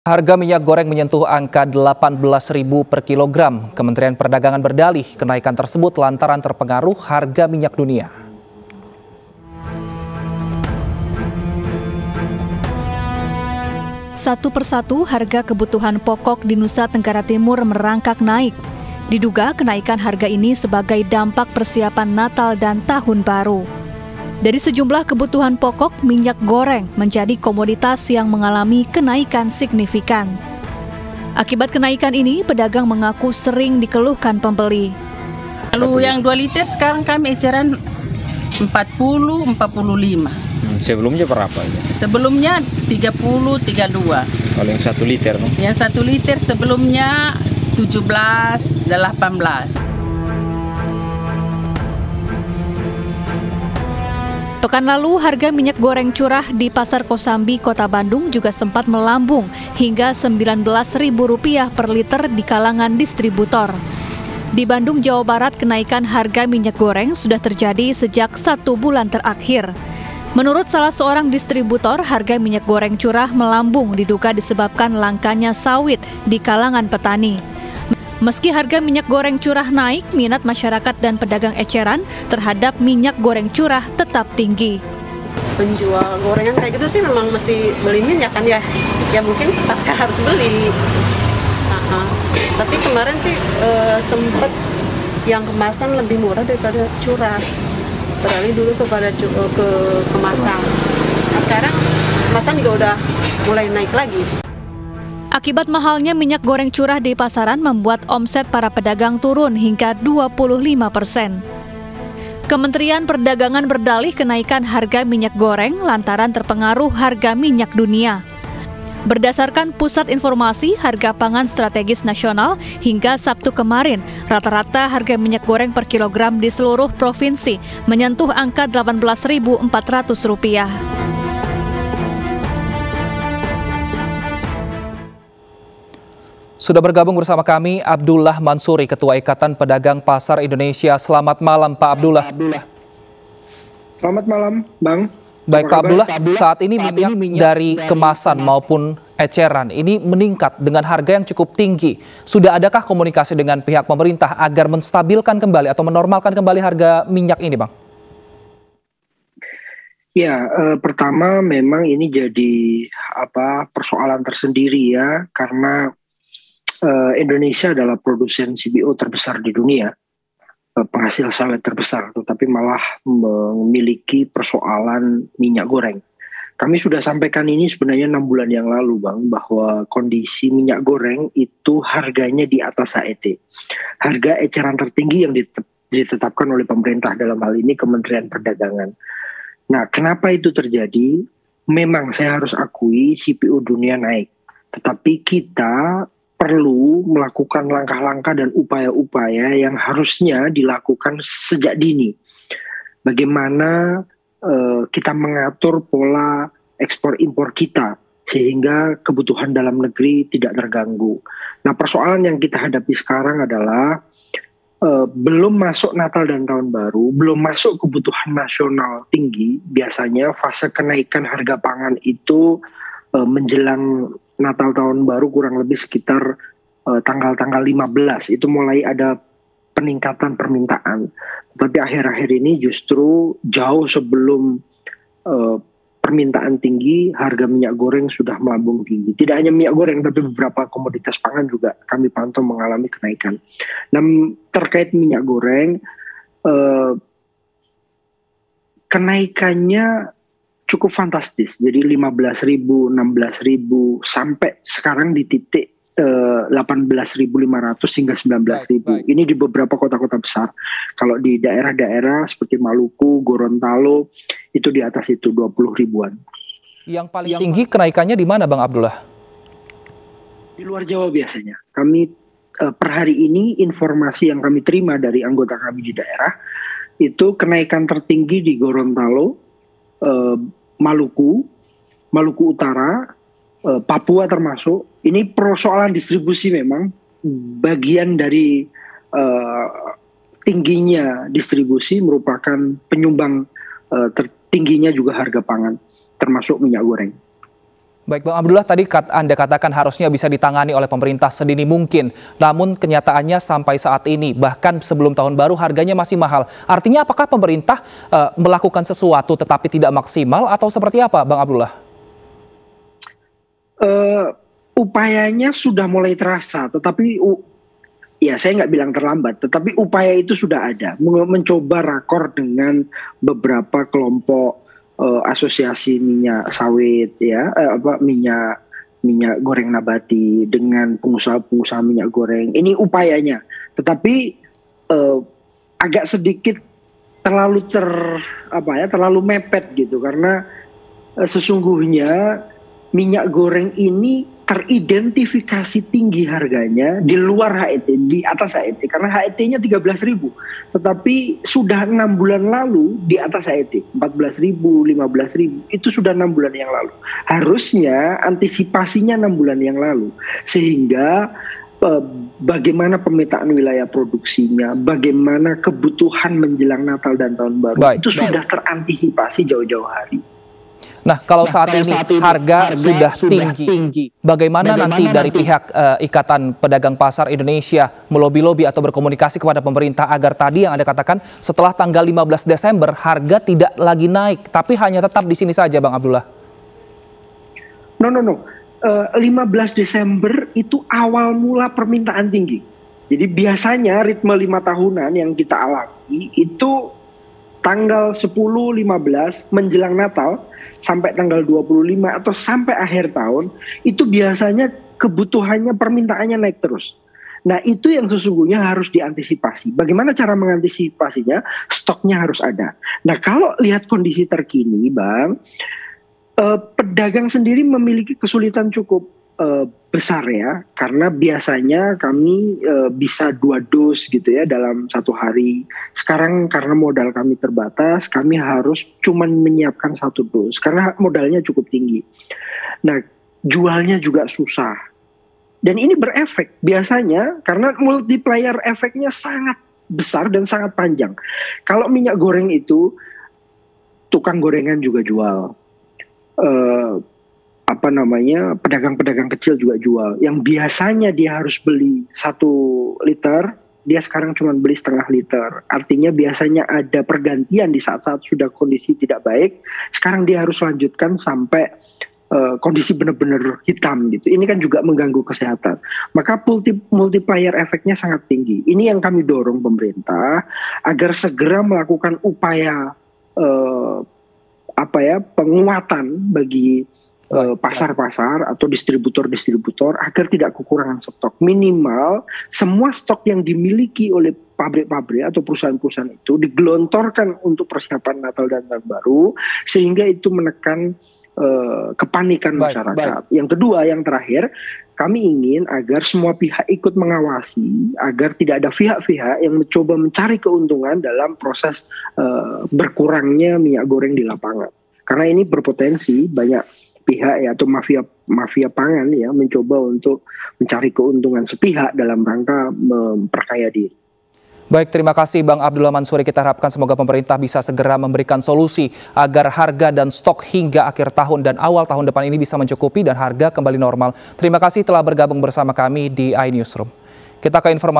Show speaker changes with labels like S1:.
S1: Harga minyak goreng menyentuh angka 18.000 per kilogram. Kementerian Perdagangan berdalih kenaikan tersebut lantaran terpengaruh harga minyak dunia.
S2: Satu persatu harga kebutuhan pokok di Nusa Tenggara Timur merangkak naik. Diduga kenaikan harga ini sebagai dampak persiapan Natal dan Tahun Baru. Dari sejumlah kebutuhan pokok, minyak goreng menjadi komoditas yang mengalami kenaikan signifikan. Akibat kenaikan ini, pedagang mengaku sering dikeluhkan pembeli.
S3: Lalu yang 2 liter sekarang kami eceran 40-45.
S4: Sebelumnya berapa ya?
S3: Sebelumnya 30-32.
S4: Kalau yang 1 liter, no?
S3: Yang 1 liter sebelumnya 17-18.
S2: Pekan lalu, harga minyak goreng curah di Pasar Kosambi, Kota Bandung juga sempat melambung hingga Rp19.000 per liter di kalangan distributor. Di Bandung, Jawa Barat, kenaikan harga minyak goreng sudah terjadi sejak 1 bulan terakhir. Menurut salah seorang distributor, harga minyak goreng curah melambung diduga disebabkan langkanya sawit di kalangan petani. Meski harga minyak goreng curah naik, minat masyarakat dan pedagang eceran terhadap minyak goreng curah tetap tinggi.
S5: Penjual gorengan kayak gitu sih memang mesti beli minyak kan ya. Ya mungkin terpaksa harus beli. Tapi kemarin sih sempat yang kemasan lebih murah daripada curah. Beralih dulu kepada ke kemasan. Nah sekarang kemasan juga udah mulai naik lagi.
S2: Akibat mahalnya minyak goreng curah di pasaran membuat omset para pedagang turun hingga 25%. Kementerian Perdagangan berdalih kenaikan harga minyak goreng lantaran terpengaruh harga minyak dunia. Berdasarkan Pusat Informasi Harga Pangan Strategis Nasional, hingga Sabtu kemarin, rata-rata harga minyak goreng per kilogram di seluruh provinsi menyentuh angka Rp18.400.
S1: Sudah bergabung bersama kami Abdullah Mansuri, Ketua Ikatan Pedagang Pasar Indonesia. Selamat malam Pak Abdullah.
S6: Selamat malam Bang.
S1: Baik Pak Abdullah, saat ini minyak dari kemasan maupun eceran ini meningkat dengan harga yang cukup tinggi. Sudah adakah komunikasi dengan pihak pemerintah agar menstabilkan kembali atau menormalkan kembali harga minyak ini Bang?
S6: Ya, pertama memang ini jadi persoalan tersendiri ya, karena Indonesia adalah produsen CPO terbesar di dunia, penghasil sawit terbesar, tetapi malah memiliki persoalan minyak goreng. Kami sudah sampaikan ini sebenarnya 6 bulan yang lalu Bang, bahwa kondisi minyak goreng itu harganya di atas HET. Harga eceran tertinggi yang ditetapkan oleh pemerintah, dalam hal ini Kementerian Perdagangan. Nah, kenapa itu terjadi? Memang saya harus akui CPO dunia naik, tetapi kita perlu melakukan langkah-langkah dan upaya-upaya yang harusnya dilakukan sejak dini. Bagaimana kita mengatur pola ekspor-impor kita sehingga kebutuhan dalam negeri tidak terganggu. Nah, persoalan yang kita hadapi sekarang adalah belum masuk Natal dan Tahun Baru, belum masuk kebutuhan nasional tinggi. Biasanya fase kenaikan harga pangan itu menjelang Natal Tahun Baru kurang lebih sekitar tanggal-tanggal 15 itu mulai ada peningkatan permintaan. Tapi akhir-akhir ini justru jauh sebelum permintaan tinggi, harga minyak goreng sudah melambung tinggi. Tidak hanya minyak goreng, tapi beberapa komoditas pangan juga kami pantau mengalami kenaikan. Nah, terkait minyak goreng, kenaikannya cukup fantastis. Jadi 15.000, 16.000 sampai sekarang di titik 18.500 hingga 19.000. Ini di beberapa kota-kota besar. Kalau di daerah-daerah seperti Maluku, Gorontalo itu di atas itu 20 ribuan.
S1: Yang paling tinggi kenaikannya di mana Bang Abdullah?
S6: Di luar Jawa biasanya. Kami per hari ini informasi yang kami terima dari anggota kami di daerah itu kenaikan tertinggi di Gorontalo, Maluku Utara, Papua termasuk. Ini persoalan distribusi memang bagian dari tingginya distribusi merupakan penyumbang tertingginya juga harga pangan, termasuk minyak goreng.
S1: Baik Bang Abdullah, tadi Anda katakan harusnya bisa ditangani oleh pemerintah sedini mungkin. Namun kenyataannya sampai saat ini, bahkan sebelum tahun baru harganya masih mahal. Artinya apakah pemerintah melakukan sesuatu tetapi tidak maksimal atau seperti apa Bang Abdullah?
S6: Upayanya sudah mulai terasa, tetapi ya saya nggak bilang terlambat, tetapi upaya itu sudah ada. Mencoba rakor dengan beberapa kelompok asosiasi minyak sawit, ya, minyak goreng nabati dengan pengusaha-pengusaha minyak goreng. Ini upayanya, tetapi agak sedikit terlalu mepet gitu, karena sesungguhnya minyak goreng ini teridentifikasi tinggi harganya di luar HET, di atas HET, karena HET-nya 13.000, tetapi sudah 6 bulan lalu di atas HET, 14.000, 15.000, itu sudah 6 bulan yang lalu. Harusnya antisipasinya 6 bulan yang lalu, sehingga bagaimana pemetaan wilayah produksinya, bagaimana kebutuhan menjelang Natal dan Tahun Baru, itu sudah terantisipasi jauh-jauh hari.
S1: Nah, kalau saat ini harga sudah tinggi, bagaimana nanti dari pihak Ikatan Pedagang Pasar Indonesia melobi-lobi atau berkomunikasi kepada pemerintah agar tadi yang Anda katakan setelah tanggal 15 Desember harga tidak lagi naik, tapi hanya tetap di sini saja, Bang Abdullah?
S6: No. 15 Desember itu awal mula permintaan tinggi. Jadi biasanya ritme 5 tahunan yang kita alami itu tanggal 10, 15 menjelang Natal sampai tanggal 25 atau sampai akhir tahun, itu biasanya kebutuhannya, permintaannya naik terus. Nah, itu yang sesungguhnya harus diantisipasi. Bagaimana cara mengantisipasinya? Stoknya harus ada. Nah, kalau lihat kondisi terkini, Bang, pedagang sendiri memiliki kesulitan cukup besar ya, karena biasanya kami bisa 2 dos gitu ya dalam 1 hari. Sekarang karena modal kami terbatas, kami harus cuman menyiapkan 1 dos karena modalnya cukup tinggi. Nah, jualnya juga susah. Dan ini berefek biasanya karena multiplier efeknya sangat besar dan sangat panjang. Kalau minyak goreng itu tukang gorengan juga jual. Pedagang-pedagang kecil juga jual. Yang biasanya dia harus beli 1 liter, dia sekarang cuma beli 1/2 liter. Artinya biasanya ada pergantian di saat-saat sudah kondisi tidak baik. Sekarang dia harus lanjutkan sampai kondisi benar-benar hitam gitu. Ini kan juga mengganggu kesehatan. Maka multiplier efeknya sangat tinggi. Ini yang kami dorong pemerintah agar segera melakukan upaya penguatan bagi pasar-pasar atau distributor-distributor agar tidak kekurangan stok. Minimal semua stok yang dimiliki oleh pabrik-pabrik atau perusahaan-perusahaan itu digelontorkan untuk persiapan Natal dan Tahun Baru, sehingga itu menekan kepanikan masyarakat. Yang kedua, yang terakhir, kami ingin agar semua pihak ikut mengawasi agar tidak ada pihak-pihak yang mencoba mencari keuntungan dalam proses berkurangnya minyak goreng di lapangan. Karena ini berpotensi banyak pihak ya, atau mafia pangan ya, mencoba untuk mencari keuntungan sepihak dalam rangka memperkaya diri.
S1: Baik, terima kasih Bang Abdullah Mansuri. Kita harapkan semoga pemerintah bisa segera memberikan solusi agar harga dan stok hingga akhir tahun dan awal tahun depan ini bisa mencukupi dan harga kembali normal. Terima kasih telah bergabung bersama kami di iNewsroom. Kita ke informasi